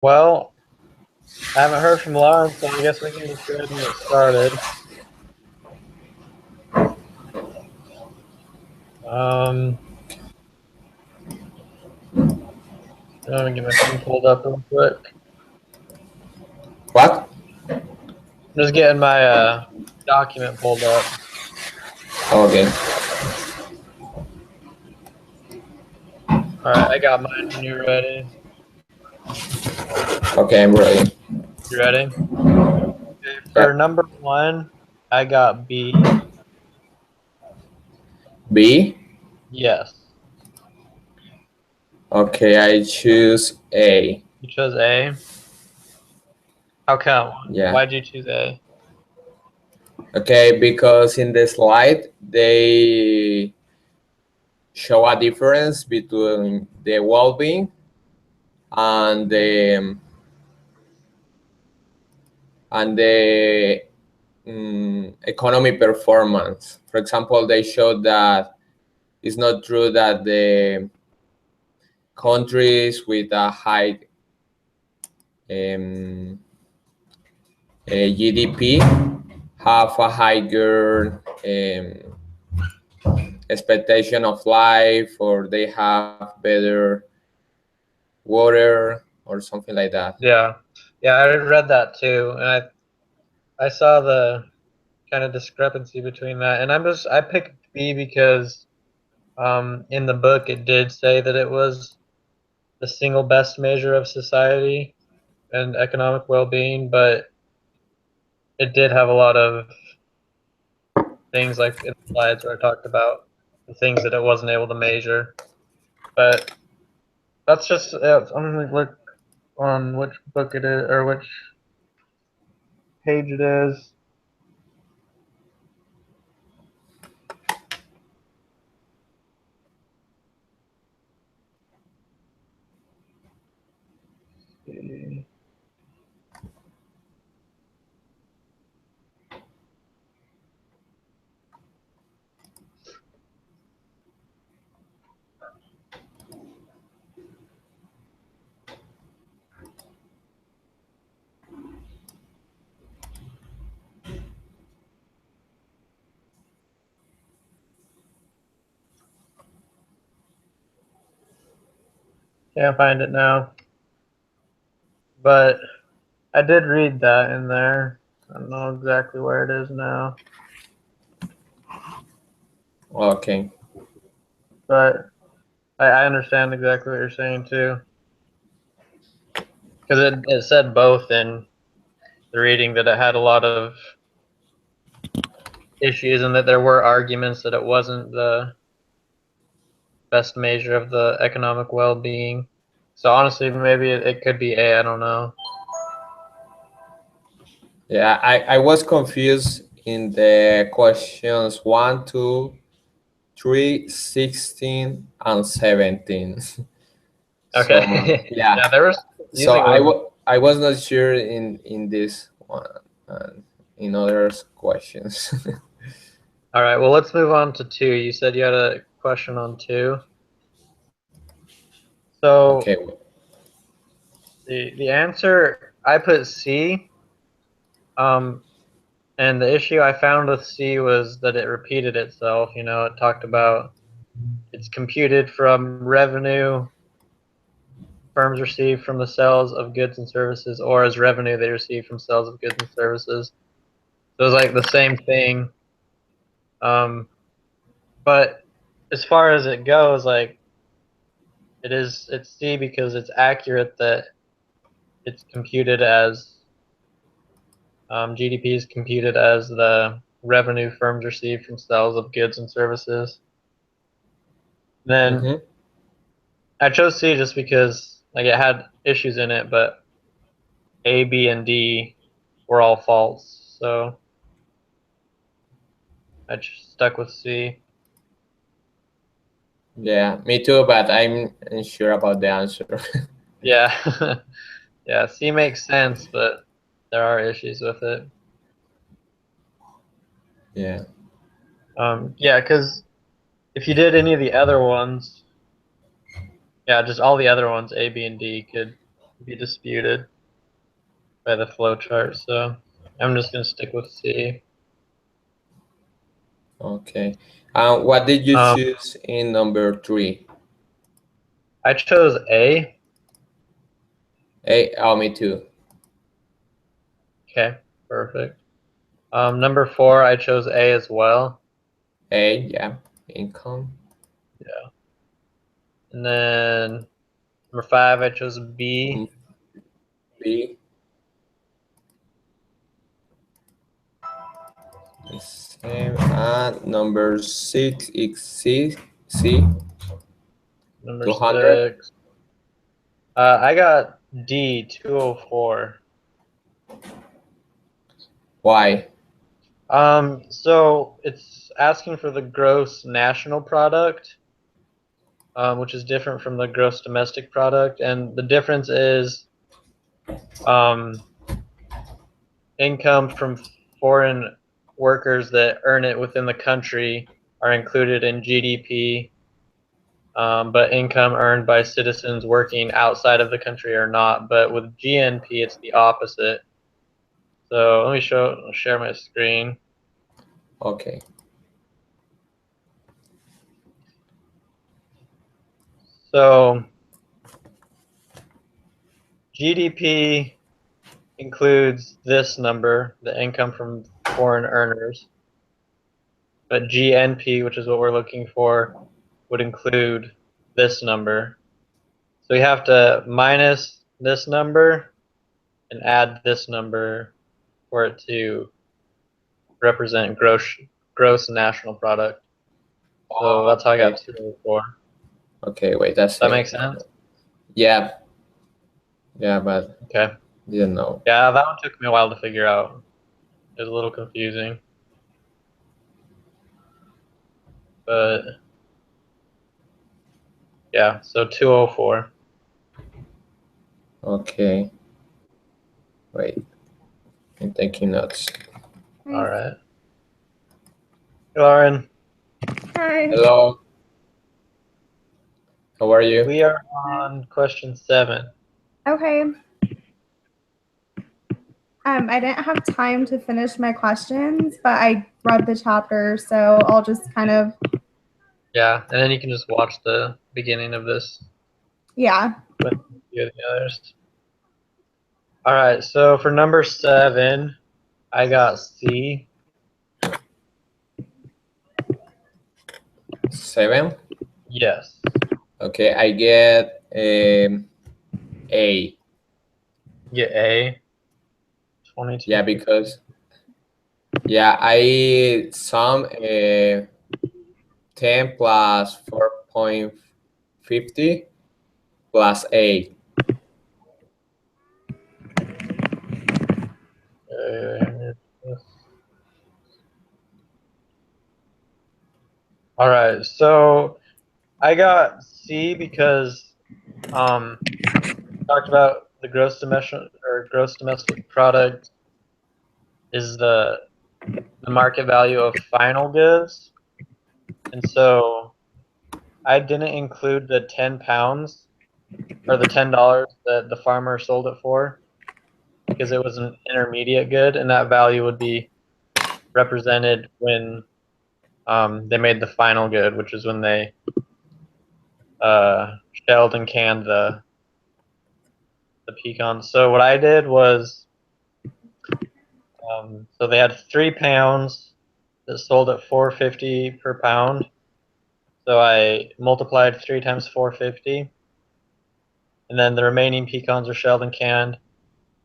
Well, I haven't heard from Lauren, so I guess we can just go ahead and get started. Let me get my thing pulled up real quick. What? I'm just getting my document pulled up. Okay. All right, I got mine when you're ready. Okay, I'm ready. You ready? Okay, for Yeah. number one, I got B. B. Yes. Okay, I choose A. You chose A. How come? Yeah. Why'd you choose A? Okay, because in the slide they show a difference between the well-being and the economy performance. For example, they showed that it's not true that the countries with a high um, GDP have a higher expectation of life, or they have better water or something like that. Yeah, yeah, I read that too, and I saw the kind of discrepancy between that, and I picked B because in the book it did say that it was the single best measure of society and economic well-being, but it did have a lot of things like in the slides where I talked about the things that it wasn't able to measure. But that's just I'm gonna look on which book it is or which page it is. Can't find it now, but I did read that in there. I don't know exactly where it is now, Okay. but I understand exactly what you're saying too, because it said both in the reading that it had a lot of issues and that there were arguments that it wasn't the best measure of the economic well-being. So honestly, maybe it could be A. I don't know. Yeah, I was confused in the questions 1, 2, 3, 16, and 17. So Okay. yeah, Yeah, there was so confusing ones. I was not sure in this one and in other questions. All right. Well, let's move on to two. You said you had a question on two. So Okay. the answer I put C. Um, and the issue I found with C was that it repeated itself. You know, it talked about it's computed from revenue firms receive from the sales of goods and services, or as revenue they receive from sales of goods and services. So it's like the same thing. Um, but as far as it goes, like it's C because it's accurate that it's computed as GDP is computed as the revenue firms receive from sales of goods and services. Then Mm-hmm. I chose C just because like it had issues in it, but A, B, and D were all false. So I just stuck with C. Yeah, me too, but I'm unsure about the answer. Yeah, yeah. C makes sense, but there are issues with it. Yeah. Yeah, because if you did any of the other ones, yeah, just all the other ones, A, B, and D could. be disputed by the flowchart, so I'm just gonna stick with C. Okay. What did you choose in number 3? I chose A. A. Oh, me too. Okay, perfect. Number 4, I chose A as well. A, yeah, income. Yeah. And then number 5, I chose B. B. Same. And number 6 is C. C. Number 200. 6. I got D, 204. Why? So it's asking for the gross national product, which is different from the gross domestic product, and the difference is income from foreign workers that earn it within the country are included in GDP, but income earned by citizens working outside of the country are not. But with GNP, it's the opposite. So let me share my screen. Okay. So GDP includes this number, the income from foreign earners. But GNP, which is what we're looking for, would include this number. So we have to minus this number and add this number for it to represent gross national product. So that's how I got 204. Okay, wait, that's Does that it. make sense? Yeah. Yeah, but Okay. didn't know. Yeah, that one took me a while to figure out. It was a little confusing. But yeah, so 204. Okay. Wait. I'm taking notes. All right. Hey, Lauren. Hi. Hello. How are you? We are on question 7. Okay. I didn't have time to finish my questions, but I read the chapter, so I'll just kind of, Yeah, and then you can just watch the beginning of this yeah. with the others. All right, so for number 7, I got C. 7? Yes. Okay, I get A. Get A. 22. Yeah, because I sum 10 plus 4.50 plus A. All right, so I got C because talked about the gross domestic product is the market value of final goods, and so I didn't include the 10 pounds or the $10 that the farmer sold it for because it was an intermediate good, and that value would be represented when they made the final good, which is when they shelled and canned the pecans. So what I did was, so they had 3 pounds that sold at $4.50 per pound. So I multiplied 3 times 450, and then the remaining pecans are shelled and canned.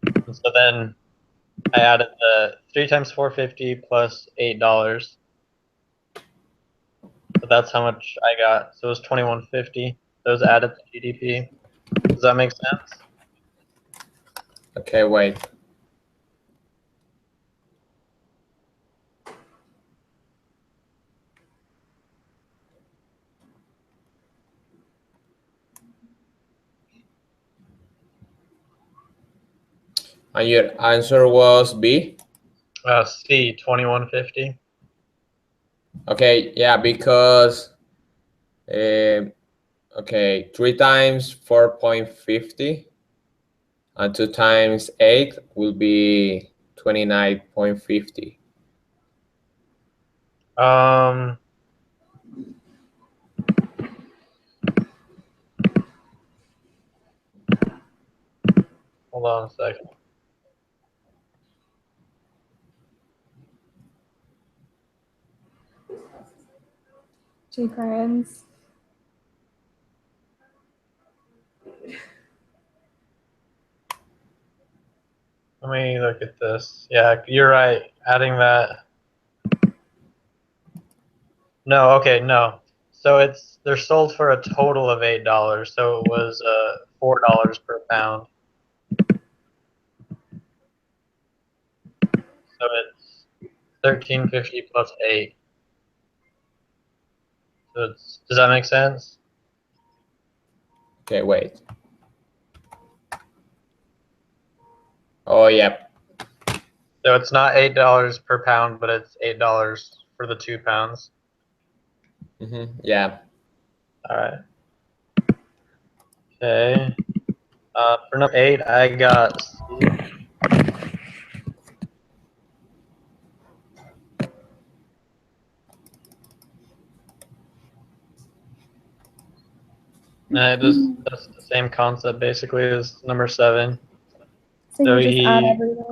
And so then I added the 3 times 450 plus $8. So that's how much I got. So it was 2150. Those added to GDP. Does that make sense? Okay, wait. And your answer was B? C, 2150. Okay, yeah, because okay, 3 times 4.50 And 2 times 8 will be 29.50. Hold on a second. G crayons. Let me look at this. Yeah, you're right. Adding that. No, okay, no. So they're sold for a total of $8. So it was $4 per pound. So it's $13.50 plus 8. So does that make sense? Okay, wait. Oh, yep. So it's not $8 per pound, but it's $8 for the 2 pounds. Yeah. All right. Okay. For number 8, I got C. That's the same concept basically as number 7. So you just add everything.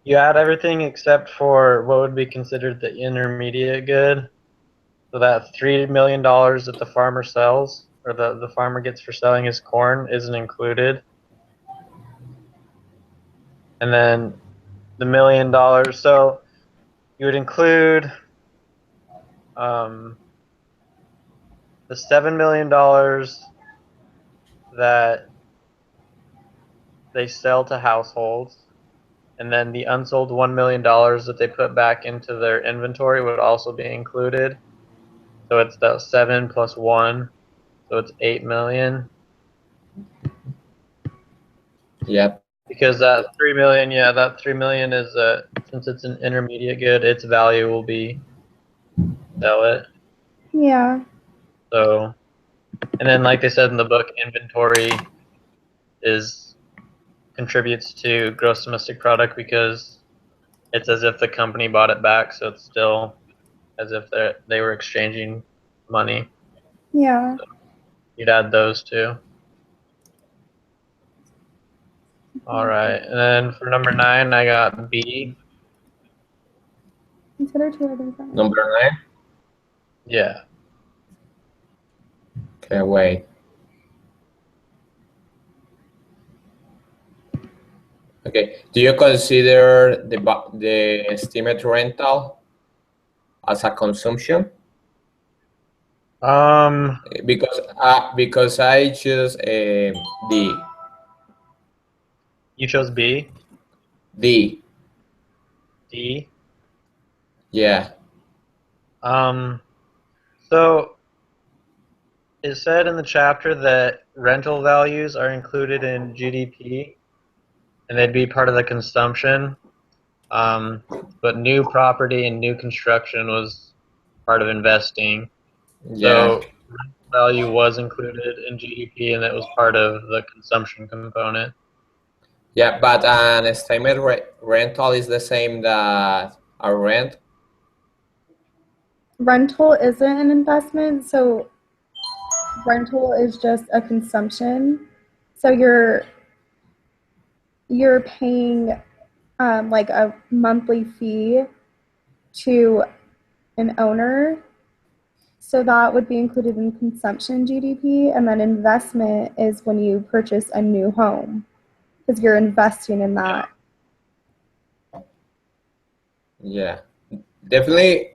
You add everything except for what would be considered the intermediate good. So that $3 million that the farmer sells, or the farmer gets for selling his corn, isn't included. And then the $1 million, so you would include the $7 million that they sell to households, and then the unsold $1 million that they put back into their inventory would also be included. So it's the 7 plus 1, so it's 8 million. Yep. Because that 3 million, yeah, that 3 million is since it's an intermediate good, its value will be sell it. Yeah. So, and then like they said in the book, inventory contributes to gross domestic product because it's as if the company bought it back, so it's still as if they were exchanging money. Yeah. So you'd add those two. All right, and then for number 9, I got B. Consider 2 other things. Number 9? Yeah. Okay, wait. Okay, do you consider the estimate rental as a consumption? Because I choose D. You chose B? D. D? Yeah. So it said in the chapter that rental values are included in GDP, and they'd be part of the consumption. But new property and new construction was part of investing. Yeah. So rental value was included in GDP, and it was part of the consumption component. Yeah, but an estimate rental is the same that a rent. Rental isn't an investment, so rental is just a consumption. So you're paying like a monthly fee to an owner. So that would be included in consumption GDP, and then investment is when you purchase a new home because you're investing in that. Yeah, definitely.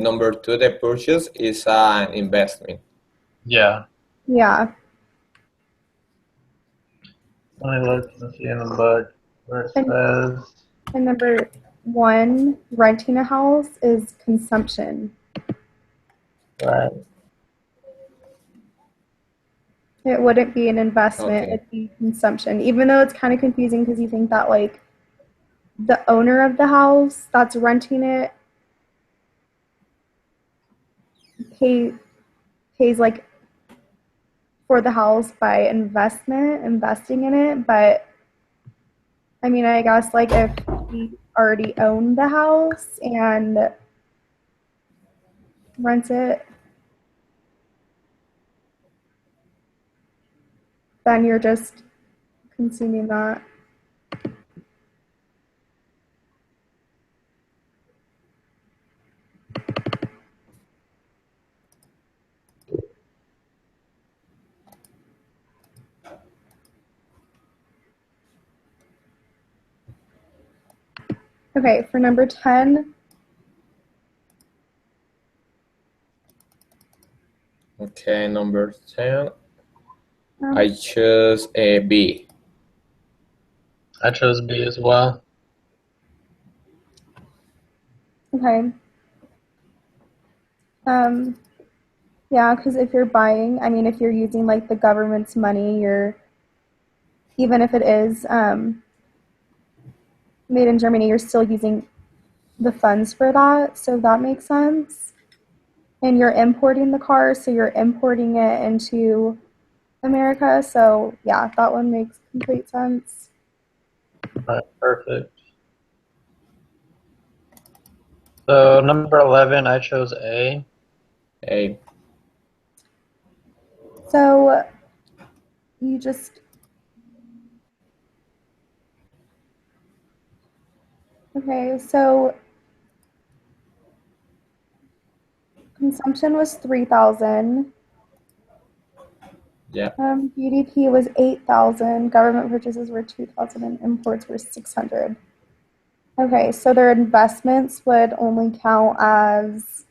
Number 2, the purchase is an investment. Yeah. Yeah. Let me look and see in the book where it says. And number 1, renting a house is consumption. Right. It wouldn't be an investment, Okay. it'd be consumption. Even though it's kind of confusing because you think that like the owner of the house that's renting it pays like for the house by investing in it. But I mean, I guess like if he already owned the house and rents it, then you're just consuming that. Okay, for number 10, Okay, number 10. I chose a B. I chose B as well. okay. Yeah, because if you're buying, I mean, if you're using like the government's money, even if it is made in Germany, you're still using the funds for that. So that makes sense. And you're importing the car, so you're importing it into America. So yeah, that one makes complete sense. All right, perfect. So number 11, I chose A. A. So you just okay, so consumption was 3,000. Yeah. GDP was 8,000. Government purchases were 2,000, and imports were 600. Okay, so their investments would only count as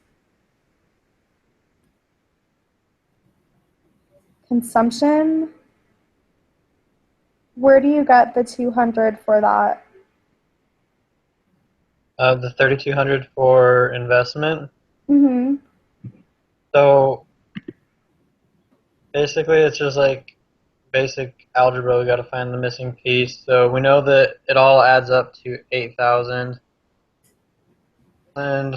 consumption. Where do you get the 200 for that? The 3,200 for investment. Mm-hmm. So basically, it's just like basic algebra. We got to find the missing piece. So we know that it all adds up to 8,000, and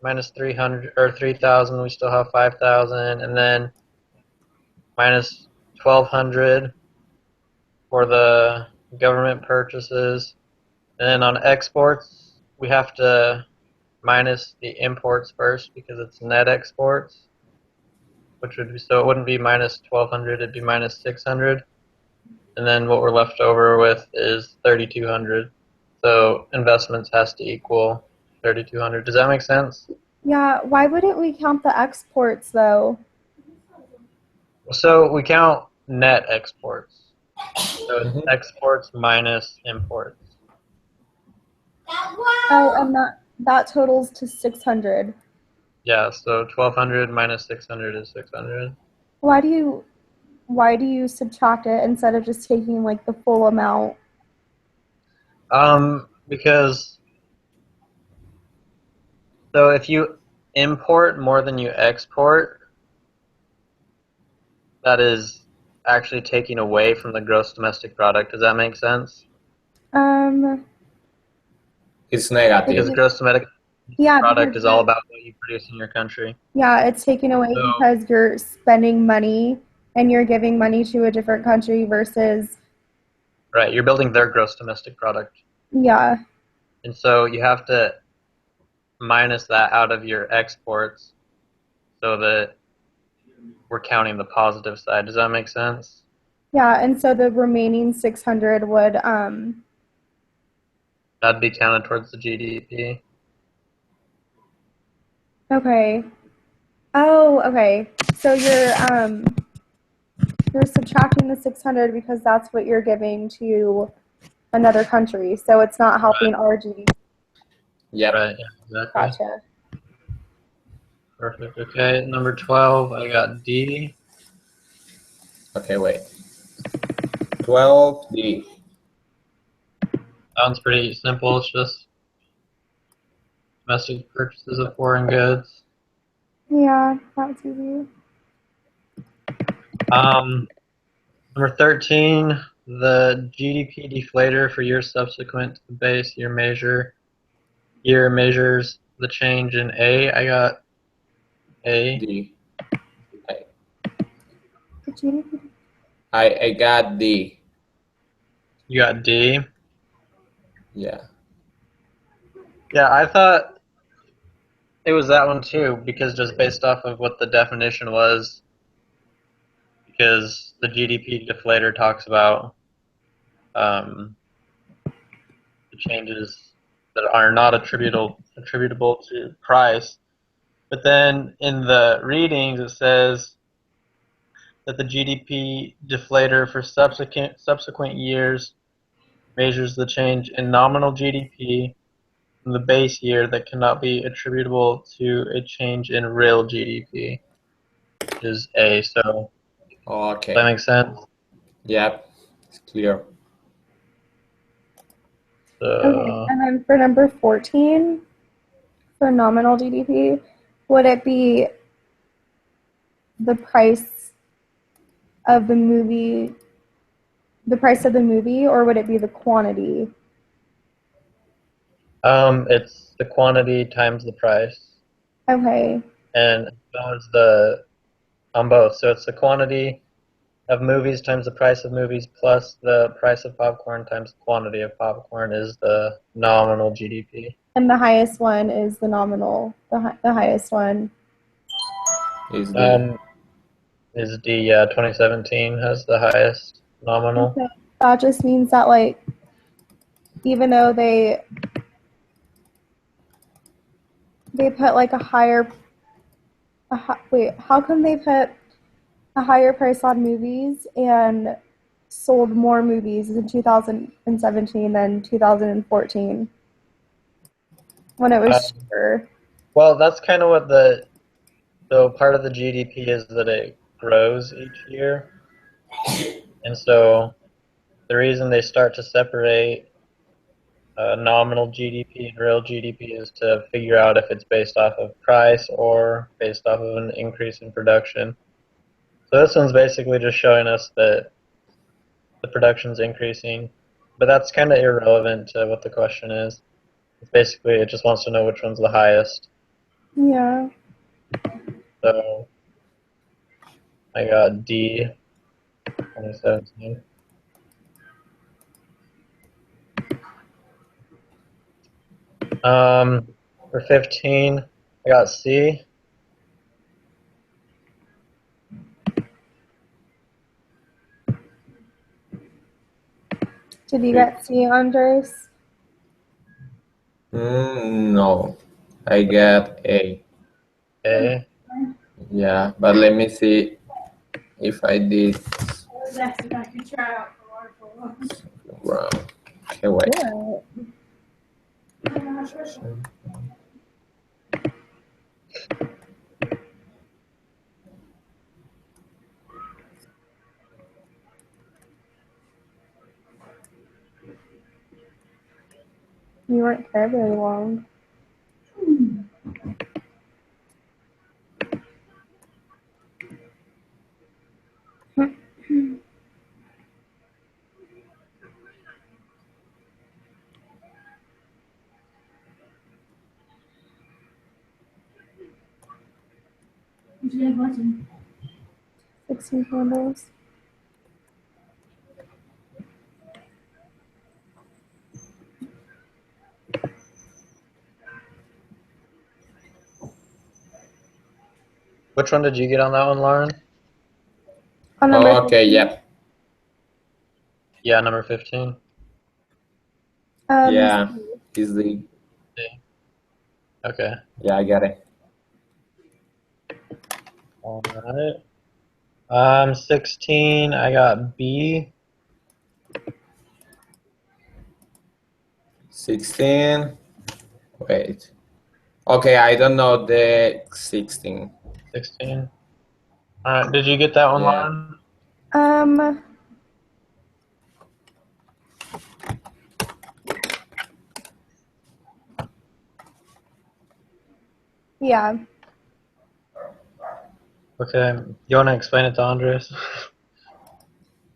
minus 300 or 3,000, we still have 5,000, and then minus 1,200 for the government purchases, and then on exports, we have to minus the imports first because it's net exports, which would be, so it wouldn't be minus 1,200, it'd be minus 600. And then what we're left over with is 3,200. So investments has to equal 3,200. Does that make sense? Yeah, why wouldn't we count the exports though? So we count net exports. So it's exports minus imports. Oh, and that totals to 600. Yeah, so 1,200 minus 600 is 600. Why do you subtract it instead of just taking like the full amount? Because so if you import more than you export, that is actually taking away from the gross domestic product. Does that make sense? It's negative. Because gross domestic Yeah, product because is all about what you produce in your country. yeah, it's taken away So- because you're spending money and you're giving money to a different country versus Right, you're building their gross domestic product. yeah. And so you have to minus that out of your exports so that we're counting the positive side. Does that make sense? Yeah, and so the remaining 600 would That'd be counted towards the GDP. okay. Oh, okay. So you're subtracting the 600 because that's what you're giving to another country. So it's not helping our GDP. Yeah. Right, yeah, exactly. Gotcha. Perfect. Okay, number 12, I got D. Okay, wait. 12D. Sounds pretty simple. It's just domestic purchases of foreign goods. Yeah, that's easy. Number 13, the GDP deflator for year subsequent to the base year measures the change in A. I got A. D. GDP. I got D. You got D. Yeah. Yeah, I thought it was that one too, because just based off of what the definition was, because the GDP deflator talks about the changes that are not attributable to price. But then in the readings it says that the GDP deflator for subsequent years measures the change in nominal GDP from the base year that cannot be attributable to a change in real GDP, which is A. So Okay. does that make sense? Yep. It's clear. Okay, and then for number 14, for nominal GDP, would it be the price of the movie, or would it be the quantity? It's the quantity times the price, Okay, and so is the on both. So it's the quantity of movies times the price of movies plus the price of popcorn times the quantity of popcorn is the nominal GDP. and the highest one is the nominal, the highest one. Is D. Is the 2017 has the highest nominal. Okay. That just means that, like, even though they put like wait, how come they put a higher price on movies and sold more movies in 2017 than 2014 when it was cheaper? Well, that's kind of what so part of the GDP is that it grows each year. And so the reason they start to separate nominal GDP and real GDP is to figure out if it's based off of price or based off of an increase in production. So this one's basically just showing us that the production's increasing, but that's kind of irrelevant to what the question is. It's basically, it just wants to know which one's the highest. Yeah. So I got D, 2017. For 15, I got C. Did you get C, Andres? No, I got A. A. Yeah, but let me see if I did wrong. Okay, wait. Yeah. You weren't there very long. Would you like button? 16 candles. Which one did you get on that one, Lauren? On number Okay, 15. yeah. Yeah, number 15. Yeah, is the Okay. yeah, I got it. All right. 16, I got B. 16. Wait. Okay, I don't know the 16. 16. All right. Did you get that one, Yeah. Lauren? Yeah. Okay. You want to explain it to Andres?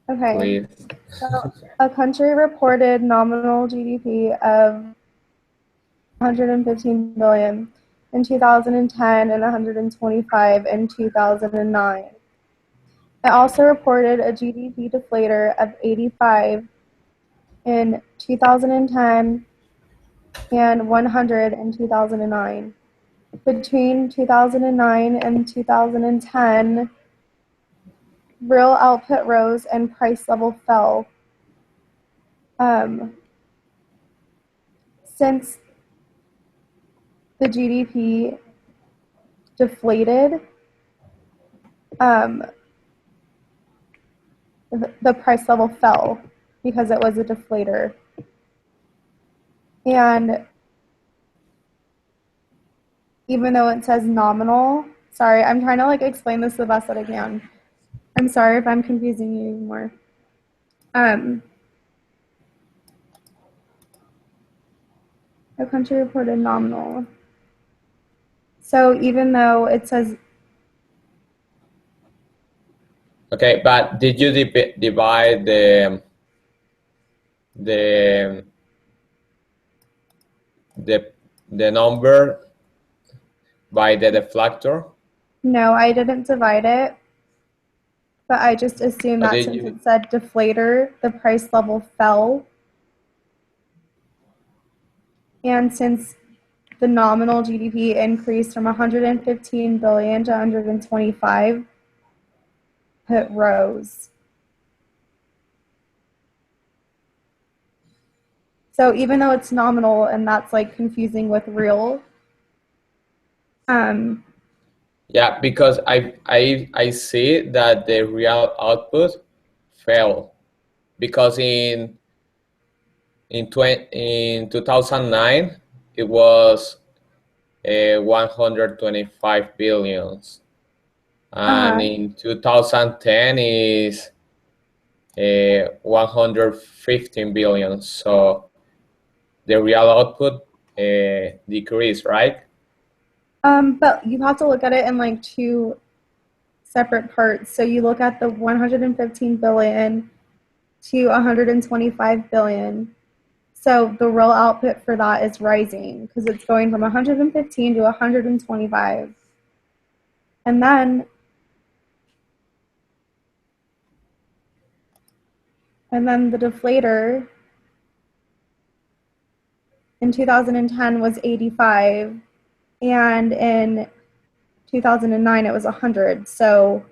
Okay. Please. So a country reported nominal GDP of 115 billion in 2010 and 125 in 2009. It also reported a GDP deflator of 85 in 2010 and 100 in 2009. Between 2009 and 2010, real output rose and price level fell. Since the GDP deflated, the price level fell because it was a deflator. And even though it says nominal, sorry, I'm trying to like explain this the best that I can. I'm sorry if I'm confusing you more. The country reported nominal. So even though it says, Okay, but did you divide the number by the deflector? no, I didn't divide it, but I just assumed that since it said deflator, the price level fell. And since the nominal GDP increased from 115 billion to 125, it rose. So even though it's nominal and that's like confusing with real, yeah, because I see that the real output fell because in 2009 it was 125 billions, and in 2010 is 115 billion. So the real output decreased, right? But you have to look at it in like two separate parts. So you look at the 115 billion to 125 billion. So the real output for that is rising because it's going from 115 to 125. And then the deflator in 2010 was 85, and in 2009 it was 100. So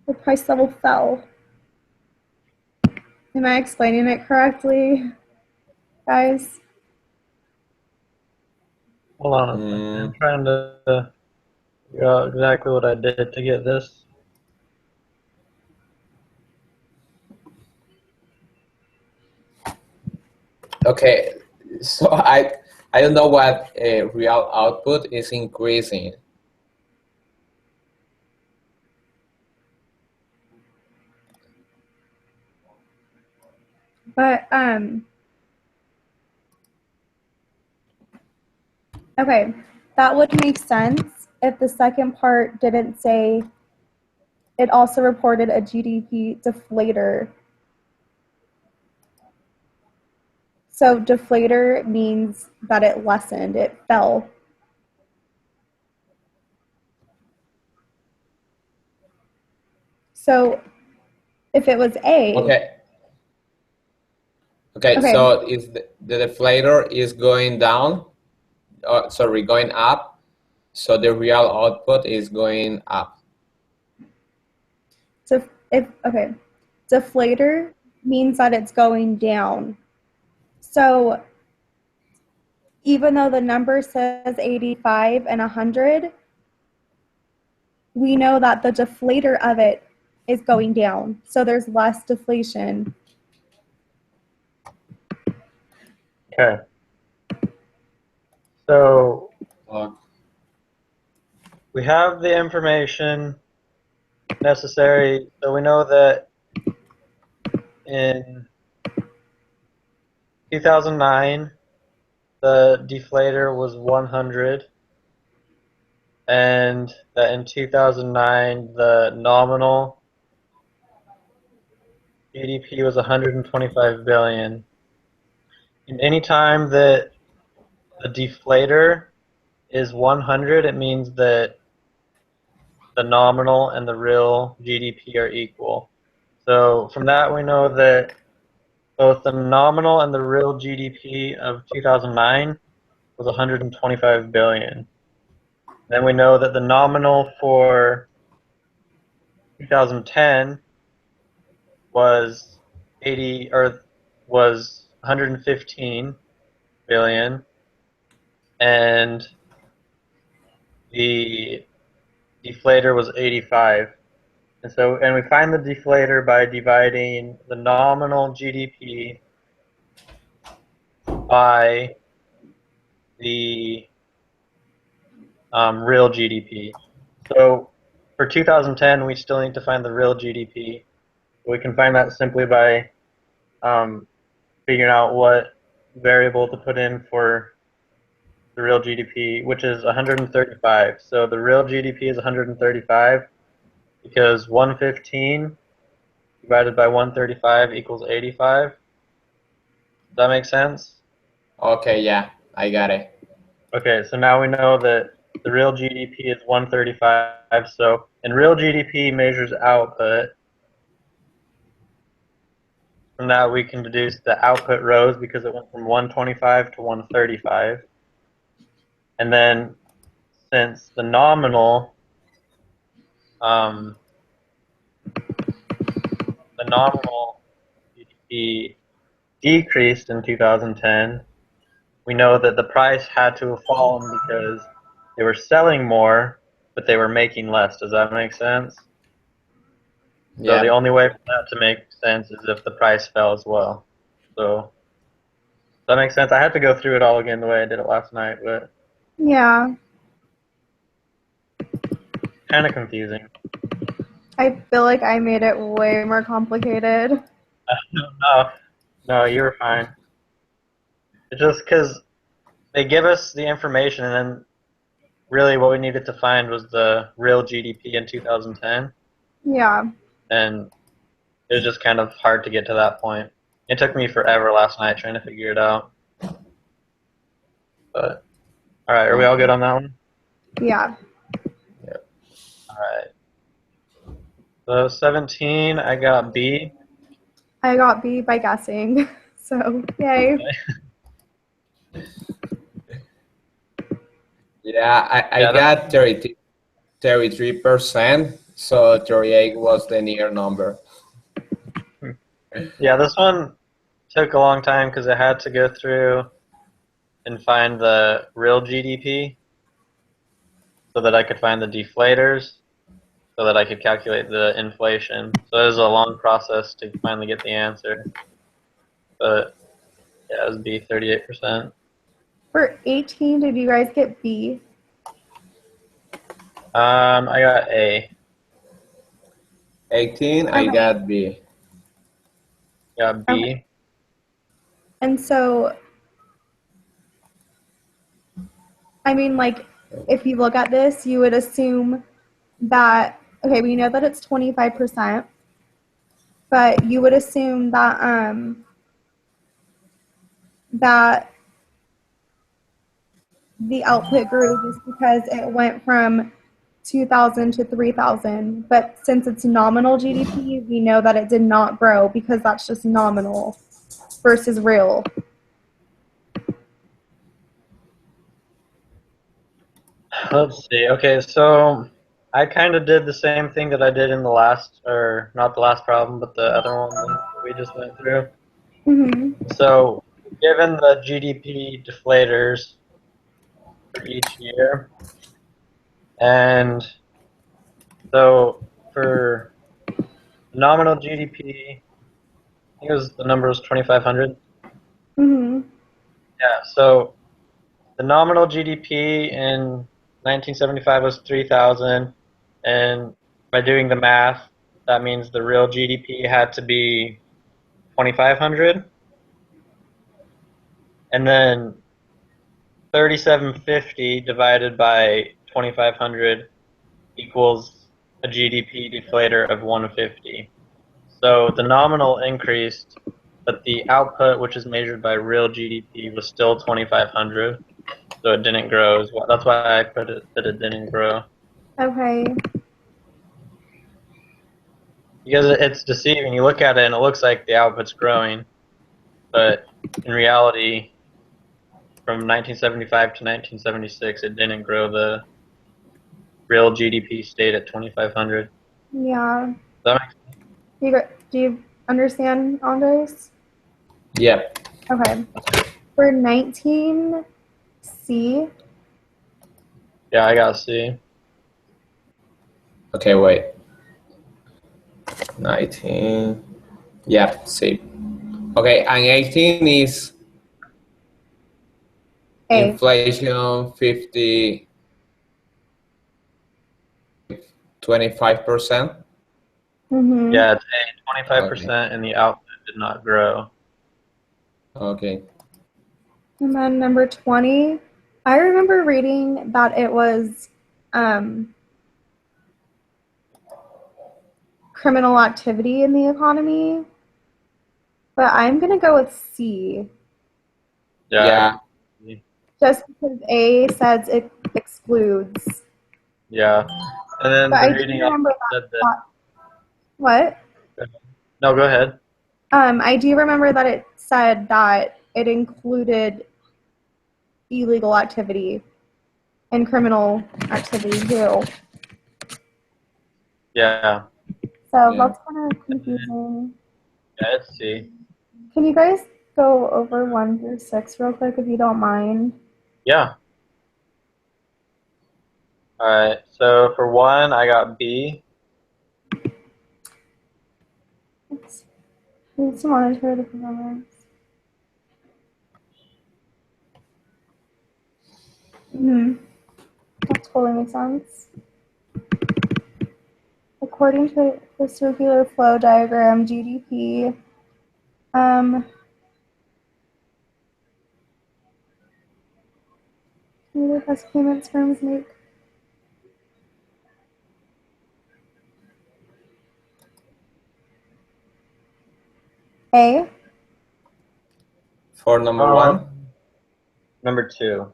the price level fell. Am I explaining it correctly, guys? Hold on a second. I'm trying to figure out exactly what I did to get this. Okay, so I don't know what real output is increasing. But okay, that would make sense if the second part didn't say it also reported a GDP deflator. So deflator means that it lessened, it fell. So if it was A. Okay, so if the deflator is going down, going up, so the real output is going up. So deflator means that it's going down. So even though the number says 85 and 100, we know that the deflator of it is going down. So there's less deflation. Okay. So we have the information necessary. So we know that in 2009, the deflator was 100, and that in 2009, the nominal GDP was 125 billion. And any time that the deflator is 100, it means that the nominal and the real GDP are equal. So from that we know that both the nominal and the real GDP of 2009 was 125 billion. Then we know that the nominal for 2010 was 115 billion, and the deflator was 85. And we find the deflator by dividing the nominal GDP by the real GDP. So for 2010, we still need to find the real GDP. We can find that simply by figuring out what variable to put in for the real GDP, which is 135. So the real GDP is 135 because 115 divided by 135 equals 85. Does that make sense? Okay, yeah, I got it. Okay, so now we know that the real GDP is 135. So, and real GDP measures output. From that, we can deduce the output rose because it went from 125 to 135. And then, since the nominal GDP decreased in 2010, we know that the price had to have fallen because they were selling more, but they were making less. Does that make sense? So Yeah. the only way for that to make sense is if the price fell as well. So does that make sense? I had to go through it all again the way I did it last night, but Yeah. kind of confusing. I feel like I made it way more complicated. No, you were fine. It's just because they give us the information, and then really what we needed to find was the real GDP in 2010, Yeah. and it was just kind of hard to get to that point. It took me forever last night trying to figure it out. But all right, are we all good on that one? Yeah. All right. So 17, I got B. I got B by guessing. So, yay. Yeah, I Yeah, got 33%, so 38 was the near number. Yeah, this one took a long time because I had to go through and find the real GDP so that I could find the deflators so that I could calculate the inflation. So it was a long process to finally get the answer. But yeah, it was B, 38%. For 18, did you guys get B? I got A. 18, I Okay. got B. Got B. Okay. And so, I mean, like, if you look at this, you would assume that, okay, we know that it's 25%, but you would assume that, that the output grew just because it went from 2,000 to 3,000. But since it's nominal GDP, we know that it did not grow because that's just nominal versus real. Let's see. Okay, so I kind of did the same thing that I did in the last, or not the last problem, but the other one that we just went through. Mm-hmm. So given the GDP deflators for each year, and so for nominal GDP, I think the number was 2,500. Mm-hmm. Yeah, so the nominal GDP in 1975 was 3,000, and by doing the math, that means the real GDP had to be 2,500, and then 3,750 divided by 2,500 equals a GDP deflator of 150. So the nominal increased, but the output, which is measured by real GDP, was still 2,500. So it didn't grow. That's why I put it that it didn't grow. Okay. because it's deceiving. You look at it and it looks like the output's growing, but in reality, from 1975 to 1976, it didn't grow. The real GDP stayed at 2,500. Yeah. That makes Do you understand, Andres? Yep. Okay. For 19C, Yeah, I got C. Okay, wait. 19. Yep, see. Okay, and 18 is A. inflation 25%. Mm-hmm. Yeah, it's A, 25%, and the output did not grow. Okay. And then number 20, I remember reading that it was criminal activity in the economy, but I'm going to go with C, Yeah. just because A says it excludes. Yeah. And then But the I do reading also remember said that. that. What? No, go ahead. I do remember that it said that it included illegal activity and criminal activity too. Yeah. So Yeah. that's kind of confusing. Yeah, it's C. Can you guys go over 1 through 6 real quick if you don't mind? Yeah. All right. So for 1, I got B. Needs to monitor the performance. That totally makes sense. According to the circular flow diagram, GDP, neither has payments firms make. A. For number 1 Number 2.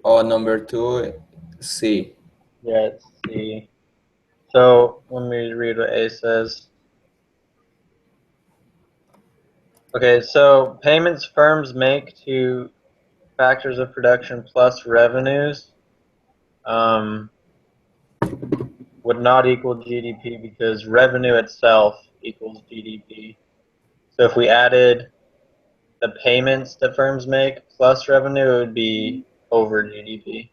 or number 2, C. Yeah, it's C. So let me read what A says. Okay, so payments firms make to factors of production plus revenues would not equal GDP because revenue itself equals GDP. So if we added the payments that firms make plus revenue, it would be over GDP.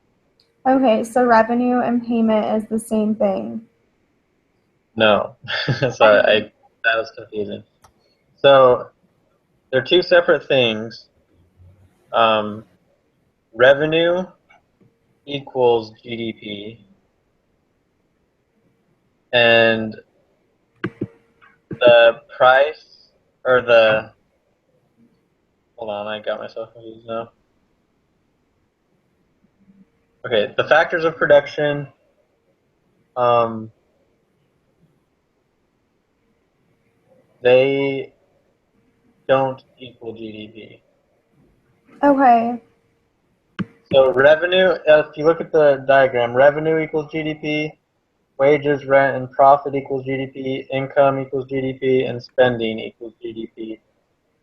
Okay, so revenue and payment is the same thing. No, sorry, that was confusing. So they're two separate things. Revenue equals GDP, and the price or the hold on, I got myself confused now. Okay, the factors of production. They don't equal GDP. Okay. So revenue, if you look at the diagram, revenue equals GDP, wages, rent, and profit equals GDP, income equals GDP, and spending equals GDP.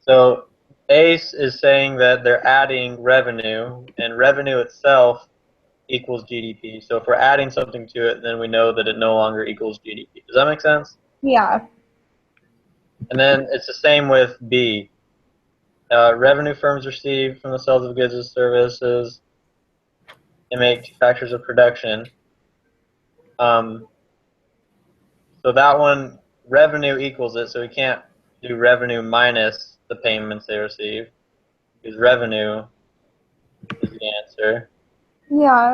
So ACE is saying that they're adding revenue, and revenue itself equals GDP. So if we're adding something to it, then we know that it no longer equals GDP. Does that make sense? Yeah. And then it's the same with B. Revenue firms receive from the sales of goods and services and make two factors of production. So that one, revenue equals it, so we can't do revenue minus the payments they receive, because revenue is the answer. Yeah.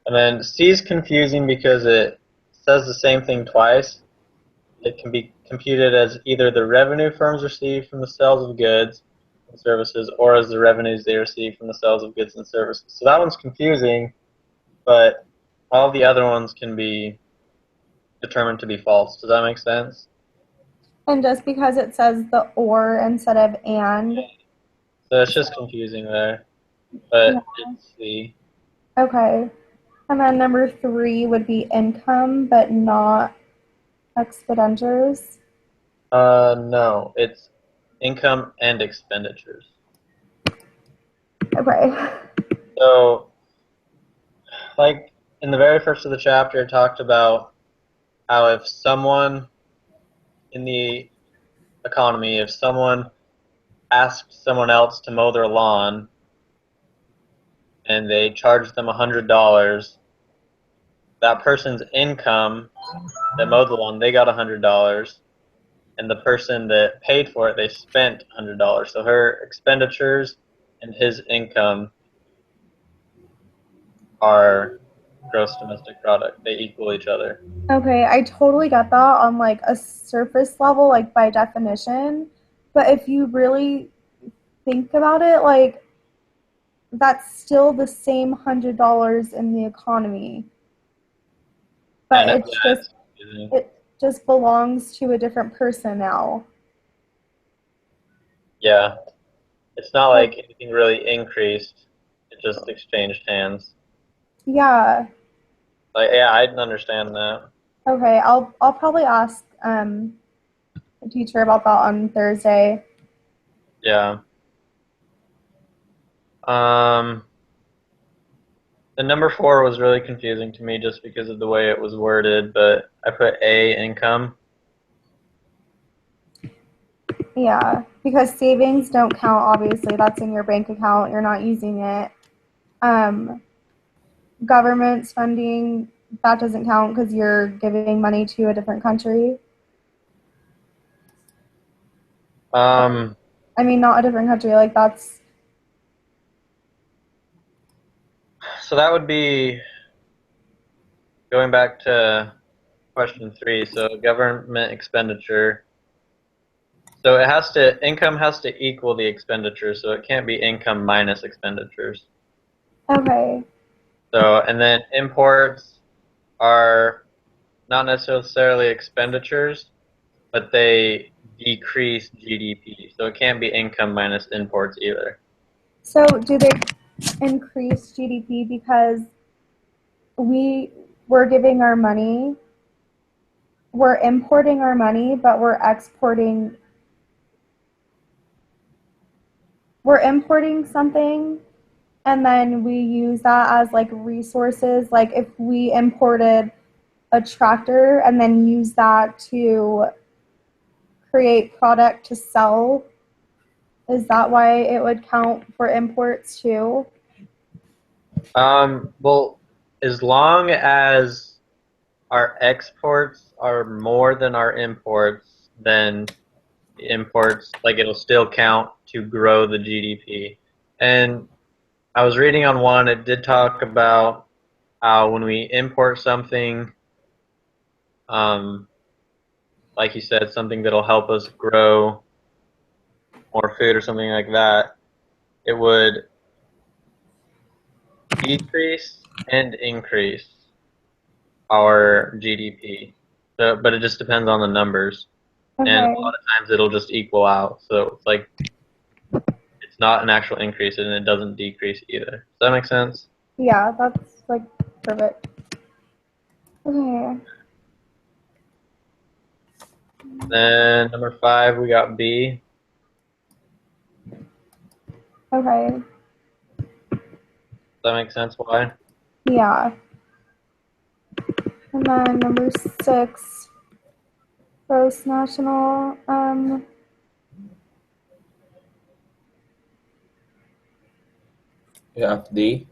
And then C is confusing because it says the same thing twice. It can be computed as either the revenue firms receive from the sales of goods and services or as the revenues they receive from the sales of goods and services. So that one's confusing, but all the other ones can be determined to be false. Does that make sense? And just because it says the or instead of and. So it's just confusing there. But Yeah. it's C. Okay. And then number 3 would be income, but not expenditures? No, it's income and expenditures. Okay. So, like in the very first of the chapter, it talked about how if someone in the economy, if someone asked someone else to mow their lawn and they charged them $100, that person's income that mowed the lawn, they got $100, and the person that paid for it, they spent $100. So her expenditures and his income are gross domestic product. They equal each other. Okay, I totally get that on like a surface level, like by definition. But if you really think about it, like that's still the same $100 in the economy. But And it's just confusing. it just belongs to a different person now. Yeah. It's not like anything really increased. It just exchanged hands. Yeah. Like, yeah, I didn't understand that. Okay, I'll probably ask the teacher about that on Thursday. Yeah. The number 4 was really confusing to me just because of the way it was worded, but I put A, income. Yeah, because savings don't count, obviously. That's in your bank account. You're not using it. Government spending, that doesn't count because you're giving money to a different country. I mean, not a different country. Like, that's... So that would be going back to question 3. So government expenditure. So it has to, income has to equal the expenditure, so it can't be income minus expenditures. Okay. So, and then imports are not necessarily expenditures, but they decrease GDP. So it can't be income minus imports either. So do they increase GDP because we're giving our money, we're importing our money, but we're importing something and then we use that as like resources. Like if we imported a tractor and then use that to create product to sell, is that why it would count for imports too? Well, as long as our exports are more than our imports, then imports, like it'll still count to grow the GDP. And I was reading on one, it did talk about how when we import something, like you said, something that'll help us grow more food or something like that, it would decrease and increase our GDP. So, but it just depends on the numbers. Okay. And a lot of times it'll just equal out. So it's like it's not an actual increase and it doesn't decrease either. Does that make sense? Yeah, that's like perfect. Okay. Then number 5, we got B. Okay. Does that make sense? Why? Yeah. And then number 6, gross national. You have D.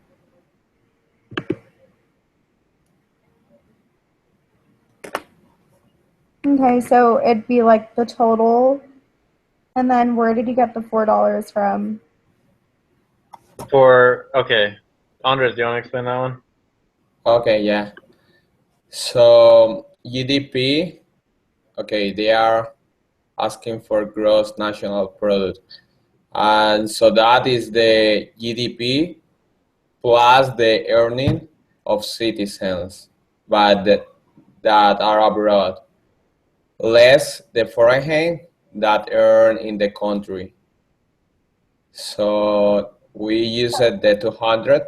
Okay, so it'd be like the total. And then where did you get the $4 from? Okay. Andres, do you want to explain that one? Okay, yeah. So GDP, okay, they are asking for gross national product. And so that is the GDP plus the earning of citizens that are abroad, less the foreign that earn in the country. So we use the 200.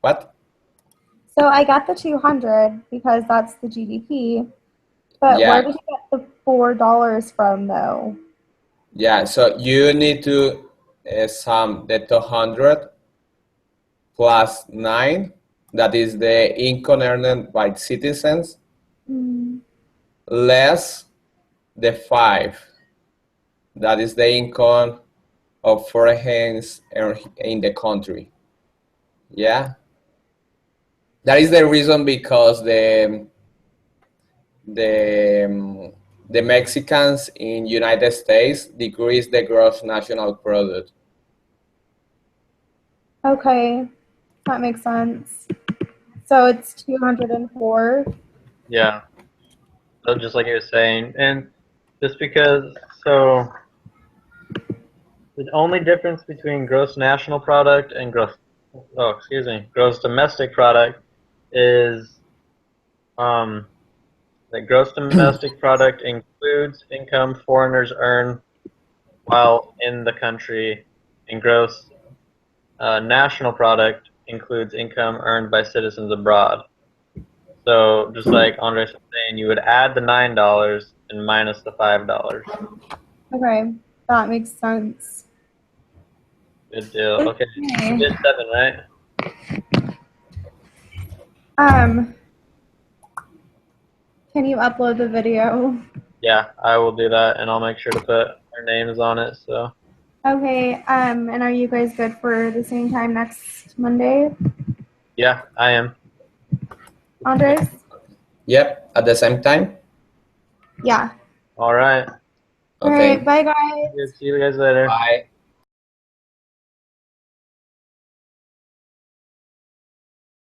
What? So I got the 200 because that's the GDP. But Yeah. where did you get the $4 from, though? Yeah, so you need to sum the 200 plus 9, that is the income earned by citizens, Mm. less the 5, that is the income of foreigners in the country. Yeah, that is the reason because the Mexicans in United States decrease the gross national product. Okay, that makes sense. So it's 204. Yeah. So just like you were saying, and just because, so the only difference between gross national product and gross domestic product is that gross domestic product includes income foreigners earn while in the country, and gross national product includes income earned by citizens abroad. So just like Andres was saying, you would add the $9 and minus the $5. Okay, that makes sense. Good deal. Okay, you did 7, right? Can you upload the video? Yeah, I will do that, and I'll make sure to put our names on it. So Okay, and are you guys good for the same time next Monday? yeah, I am. Andres? Yep, at the same time. Yeah. All right. All Okay. right, bye guys. Good. See you guys later. Bye.